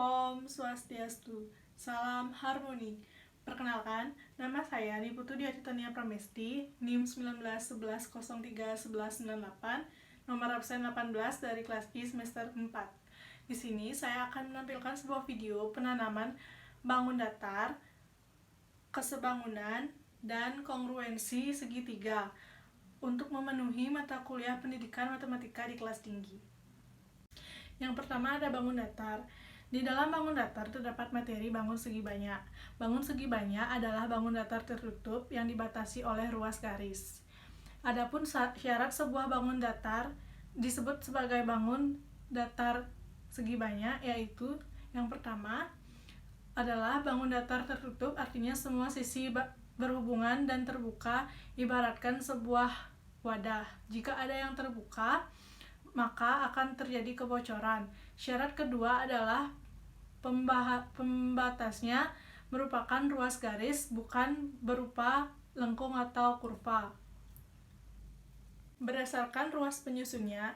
Om Swastiastu, salam harmoni. Perkenalkan, nama saya Niputu Diatitania Pramesti, NIM 1911031198, nomor absen 18 dari kelas I semester 4. Di sini saya akan menampilkan sebuah video penanaman bangun datar, kesebangunan, dan kongruensi segitiga untuk memenuhi mata kuliah pendidikan matematika di kelas tinggi. Yang pertama ada bangun datar. Di dalam bangun datar terdapat materi bangun segi banyak. Bangun segi banyak adalah bangun datar tertutup yang dibatasi oleh ruas garis. Adapun syarat sebuah bangun datar disebut sebagai bangun datar segi banyak, yaitu yang pertama adalah bangun datar tertutup, artinya semua sisi berhubungan dan terbuka, ibaratkan sebuah wadah. Jika ada yang terbuka, maka akan terjadi kebocoran. Syarat kedua adalah pembatasnya merupakan ruas garis, bukan berupa lengkung atau kurva. Berdasarkan ruas penyusunnya,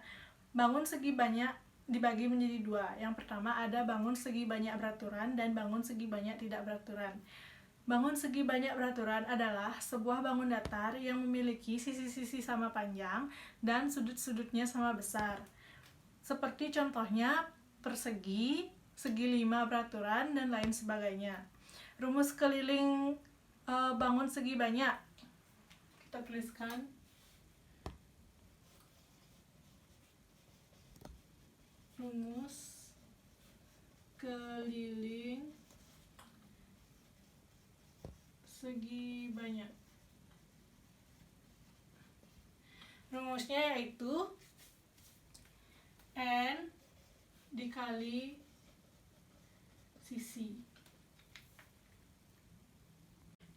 bangun segi banyak dibagi menjadi dua. Yang pertama ada bangun segi banyak beraturan dan bangun segi banyak tidak beraturan. Bangun segi banyak beraturan adalah sebuah bangun datar yang memiliki sisi-sisi sama panjang dan sudut-sudutnya sama besar. Seperti contohnya persegi, segi lima beraturan, dan lain sebagainya. Rumus keliling bangun segi banyak kita tuliskan. Rumus keliling segi banyak. Rumusnya yaitu N dikali sisi.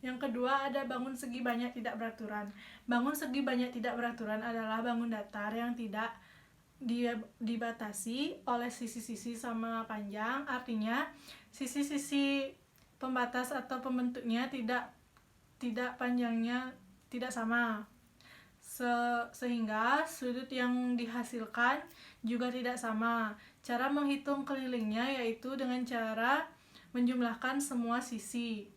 Yang kedua ada bangun segi banyak tidak beraturan. Bangun segi banyak tidak beraturan adalah bangun datar yang tidak dibatasi oleh sisi-sisi sama panjang, artinya sisi-sisi pembatas atau pembentuknya tidak panjangnya tidak sama, sehingga sudut yang dihasilkan juga tidak sama. Cara menghitung kelilingnya yaitu dengan cara menjumlahkan semua sisi.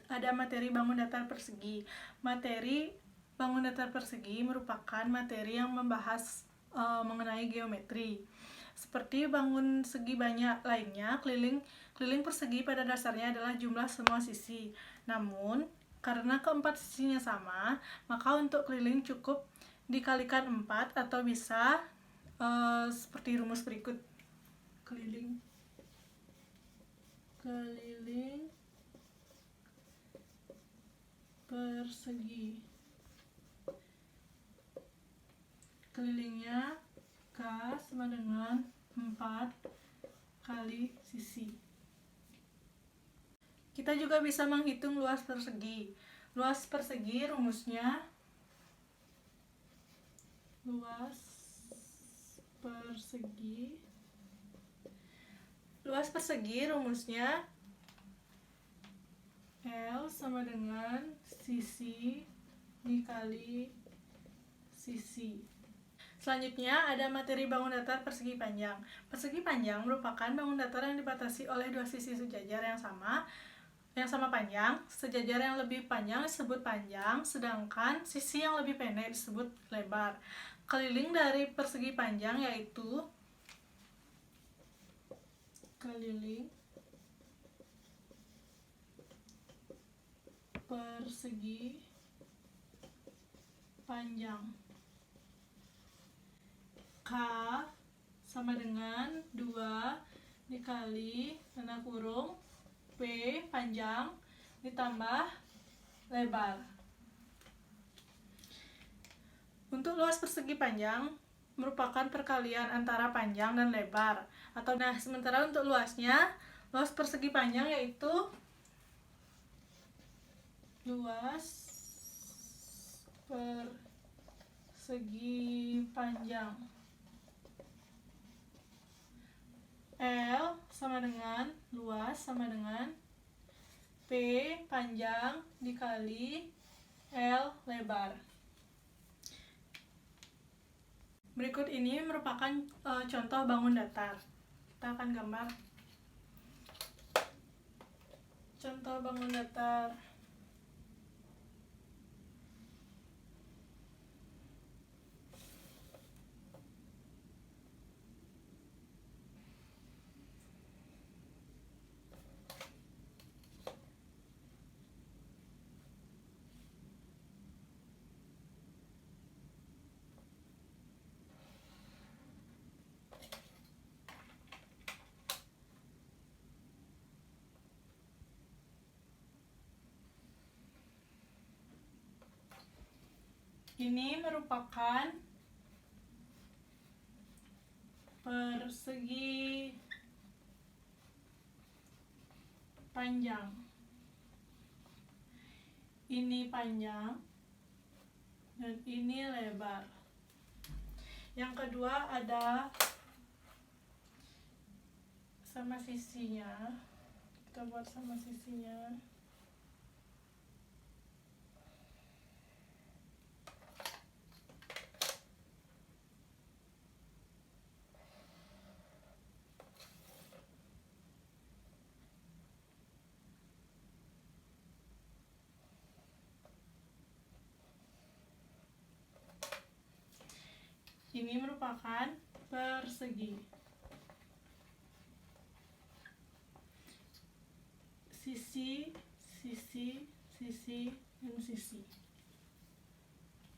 Ada materi bangun datar persegi. Materi bangun datar persegi merupakan materi yang membahas mengenai geometri. Seperti bangun segi banyak lainnya, keliling persegi pada dasarnya adalah jumlah semua sisi. Namun, karena keempat sisinya sama, maka untuk keliling cukup dikalikan 4 atau bisa seperti rumus berikut. Keliling persegi. Kelilingnya K sama dengan 4 kali sisi. Kita juga bisa menghitung luas persegi. Luas persegi rumusnya L sama dengan sisi dikali sisi. Selanjutnya ada materi bangun datar persegi panjang. Persegi panjang merupakan bangun datar yang dibatasi oleh dua sisi sejajar yang sama panjang. Sejajar yang lebih panjang disebut panjang, sedangkan sisi yang lebih pendek disebut lebar. Keliling dari persegi panjang yaitu keliling persegi panjang. K sama dengan 2 dikali tanda kurung P panjang ditambah lebar. Untuk luas persegi panjang merupakan perkalian antara panjang dan lebar. Sementara untuk luas persegi panjang yaitu luas persegi panjang L sama dengan luas sama dengan P panjang dikali L lebar. Berikut ini merupakan contoh bangun datar. kita akan gambar contoh bangun datar. Ini merupakan persegi panjang. Ini panjang dan ini lebar. Yang kedua ada sama sisinya. Kita buat sama sisinya. Ini merupakan persegi. Sisi, sisi, sisi, dan sisi.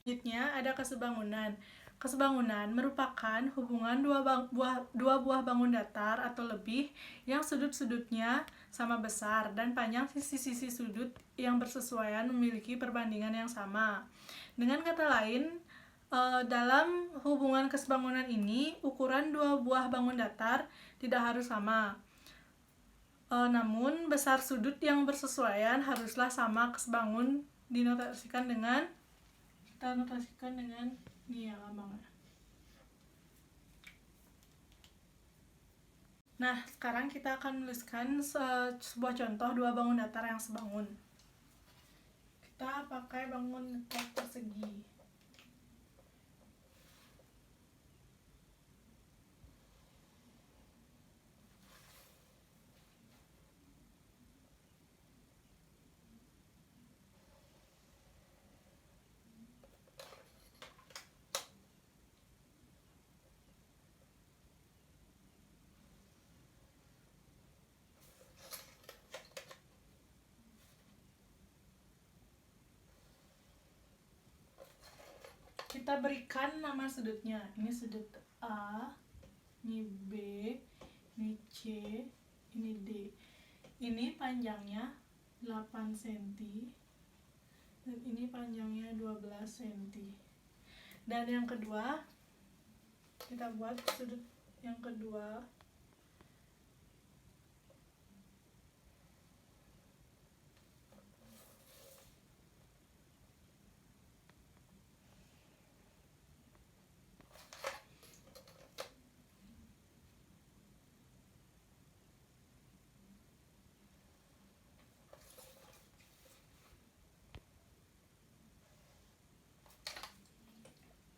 Selanjutnya ada kesebangunan. Kesebangunan merupakan hubungan dua buah bangun datar atau lebih yang sudut-sudutnya sama besar dan panjang sisi-sisi sudut yang bersesuaian memiliki perbandingan yang sama. Dengan kata lain, dalam hubungan kesebangunan ini, ukuran dua buah bangun datar tidak harus sama. Namun, besar sudut yang bersesuaian haruslah sama. Kesebangun dinotasikan dengan ini ya lambangnya. Nah, sekarang kita akan menuliskan sebuah contoh dua bangun datar yang sebangun. Kita pakai bangun datar persegi. Kita berikan nama sudutnya. Ini sudut A, ini B, ini C, ini D. Ini panjangnya 8 cm dan ini panjangnya 12 cm. Dan yang kedua, kita buat sudut yang kedua.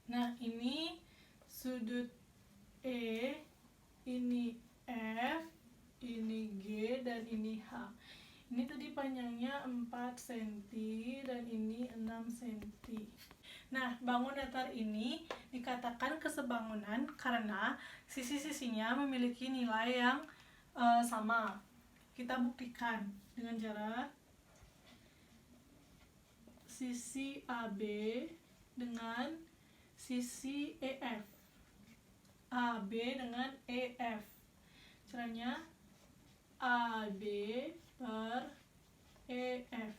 Nah, ini sudut E, ini F, ini G, dan ini H. Ini tadi panjangnya 4 cm dan ini 6 cm. Nah, bangun datar ini dikatakan kesebangunan karena sisi-sisinya memiliki nilai yang sama. Kita buktikan dengan cara sisi AB dengan sisi EF, AB dengan EF. Caranya AB per EF.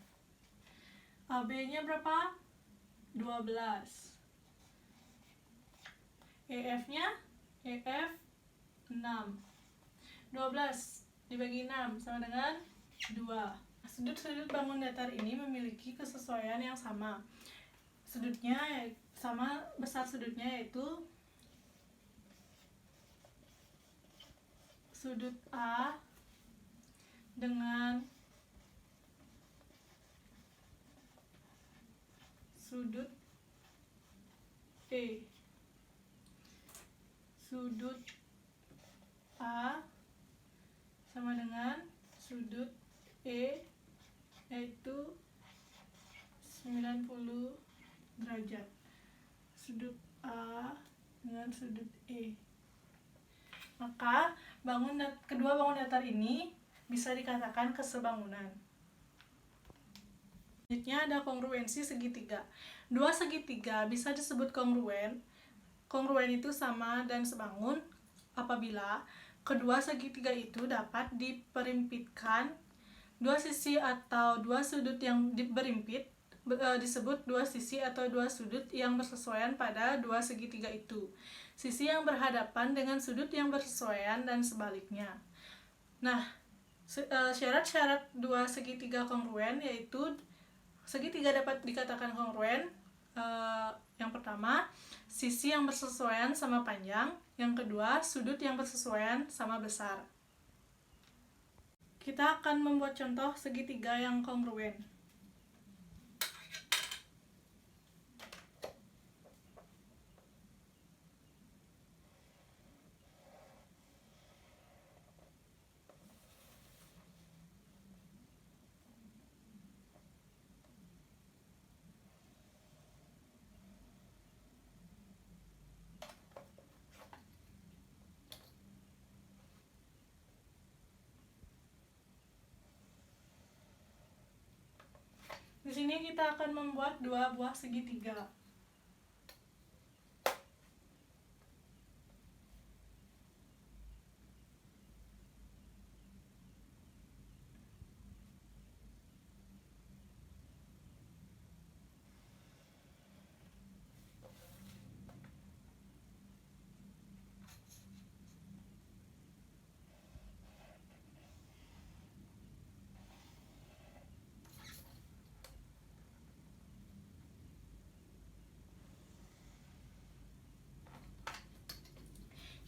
AB nya berapa? 12. EF nya EF 6. 12 dibagi 6 sama dengan 2. Sudut-sudut bangun datar ini memiliki kesesuaian yang sama. Sudutnya sama, besar sudutnya yaitu sudut A dengan sudut E. Sudut A derajat. Sudut A dengan sudut E. Maka kedua bangun datar ini bisa dikatakan kesebangunan. Selanjutnya ada kongruensi segitiga. Dua segitiga bisa disebut kongruen. Kongruen itu sama dan sebangun apabila kedua segitiga itu dapat diperimpitkan. Dua sisi atau dua sudut yang berimpit disebut dua sisi atau dua sudut yang bersesuaian pada dua segitiga itu. Sisi yang berhadapan dengan sudut yang bersesuaian dan sebaliknya. Nah, syarat-syarat dua segitiga kongruen yaitu segitiga dapat dikatakan kongruen. Yang pertama, sisi yang bersesuaian sama panjang. Yang kedua, sudut yang bersesuaian sama besar. Kita akan membuat contoh segitiga yang kongruen. Di sini kita akan membuat dua buah segitiga.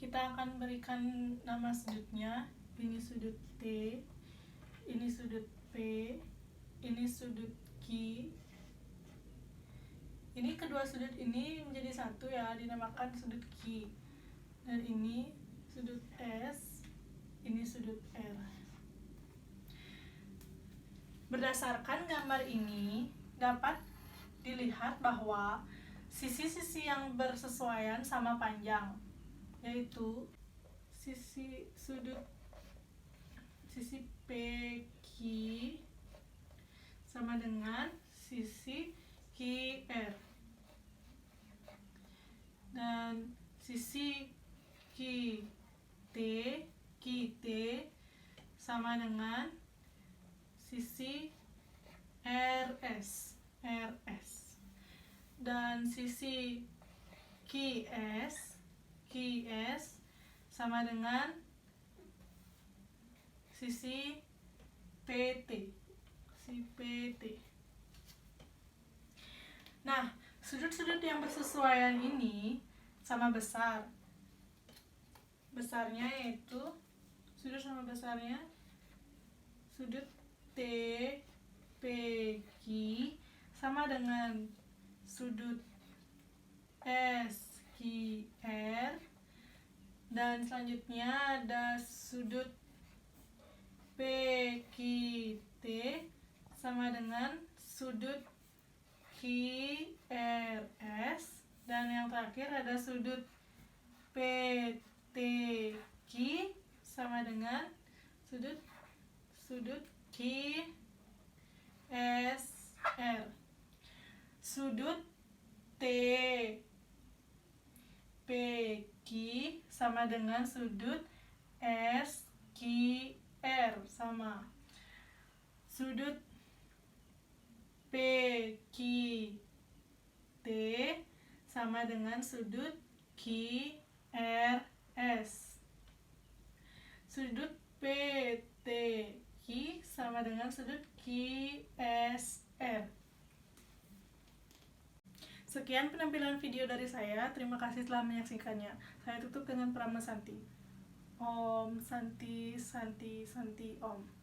Kita akan berikan nama sudutnya. Ini sudut T, ini sudut P, ini sudut Q. Ini kedua sudut ini menjadi satu ya, dinamakan sudut Q. Dan ini sudut S, ini sudut R. Berdasarkan gambar ini dapat dilihat bahwa sisi-sisi yang bersesuaian sama panjang, yaitu sisi PQ sama dengan sisi QR, dan sisi QT sama dengan sisi RS, dan sisi QS sama dengan sisi PT. Nah, sudut-sudut yang bersesuaian ini sama besarnya yaitu sudut sama besarnya sudut TPQ sama dengan sudut SQR, dan selanjutnya ada sudut PQT sama dengan sudut QRS, dan yang terakhir ada sudut PTQ sama dengan sudut QSR. Sudut TPQ sama dengan sudut SQR, sama. Sudut PQT sama dengan sudut QRS. Sudut PTQ sama dengan sudut QSR. Sekian penampilan video dari saya. Terima kasih telah menyaksikannya. Saya tutup dengan Prama Santi. Om Santi Santi Santi Om.